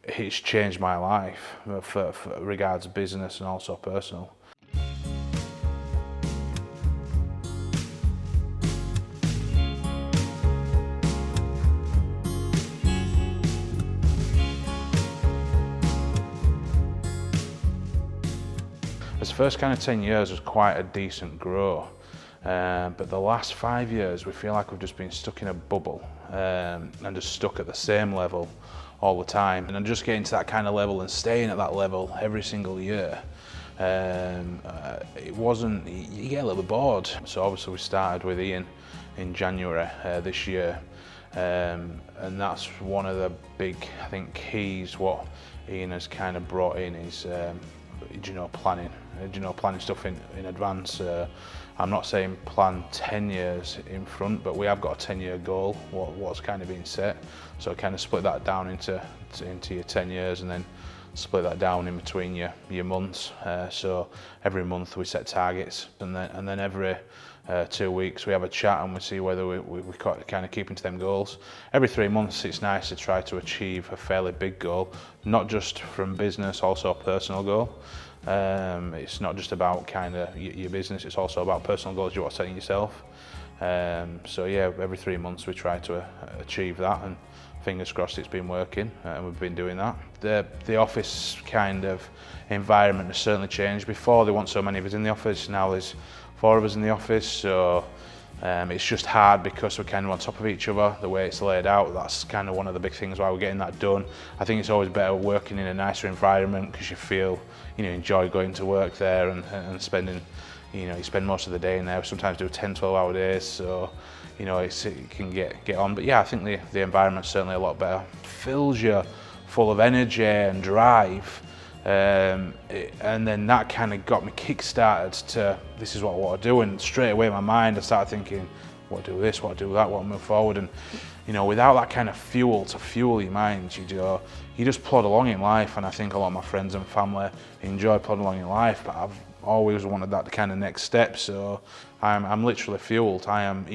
it's changed my life for regards business and also personal. This first kind of 10 years was quite a decent growth, but the last 5 years we feel like we've just been stuck in a bubble and just stuck at the same level all the time, and just getting to that kind of level and staying at that level every single year. It wasn't, you get a little bit bored. So obviously we started with Ian in January this year, and that's one of the big, I think, keys what Ian has kind of brought in is planning stuff in advance. I'm not saying plan 10 years in front, but we have got a 10-year goal, what's kind of been set. So kind of split that down into your 10 years and then split that down in between your months. So every month we set targets, and then every 2 weeks we have a chat and we see whether we kind of keeping to them goals. Every 3 months it's nice to try to achieve a fairly big goal, not just from business, also a personal goal. It's not just about kind of your business, it's also about personal goals you are setting yourself. So yeah, every 3 months we try to achieve that, and fingers crossed it's been working, and we've been doing that. The office kind of environment has certainly changed. Before there weren't so many of us in the office, now there's 4 of us in the office, so it's just hard because we're kind of on top of each other, the way it's laid out. That's kind of one of the big things why we're getting that done. I think it's always better working in a nicer environment because you feel, enjoy going to work there and spending, you spend most of the day in there. We sometimes do 10-12 hour days, so it can get on. But yeah, I think the environment's certainly a lot better. It fills you full of energy and drive. And then that kind of got me kick-started to, this is what I want to do, and straight away in my mind I started thinking, what do this, what do that, what move forward. And without that kind of fuel to fuel your mind, you just plod along in life. And I think a lot of my friends and family enjoy plodding along in life, but I've always wanted that kind of next step. So I'm literally fueled. I am,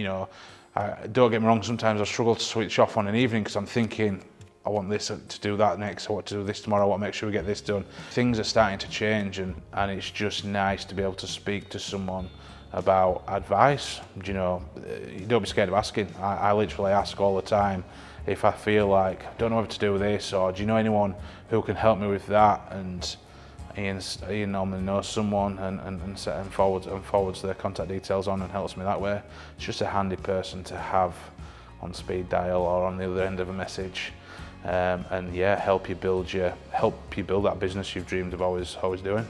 don't get me wrong, sometimes I struggle to switch off on an evening because I'm thinking, I want this to do that next, I want to do this tomorrow, I want to make sure we get this done. Things are starting to change, and it's just nice to be able to speak to someone about advice. Don't be scared of asking. I literally ask all the time if I feel like I don't know what to do with this, or do you know anyone who can help me with that? And Ian normally knows someone and forwards their contact details on and helps me that way. It's just a handy person to have on speed dial or on the other end of a message. And yeah, help you build that business you've dreamed of always doing.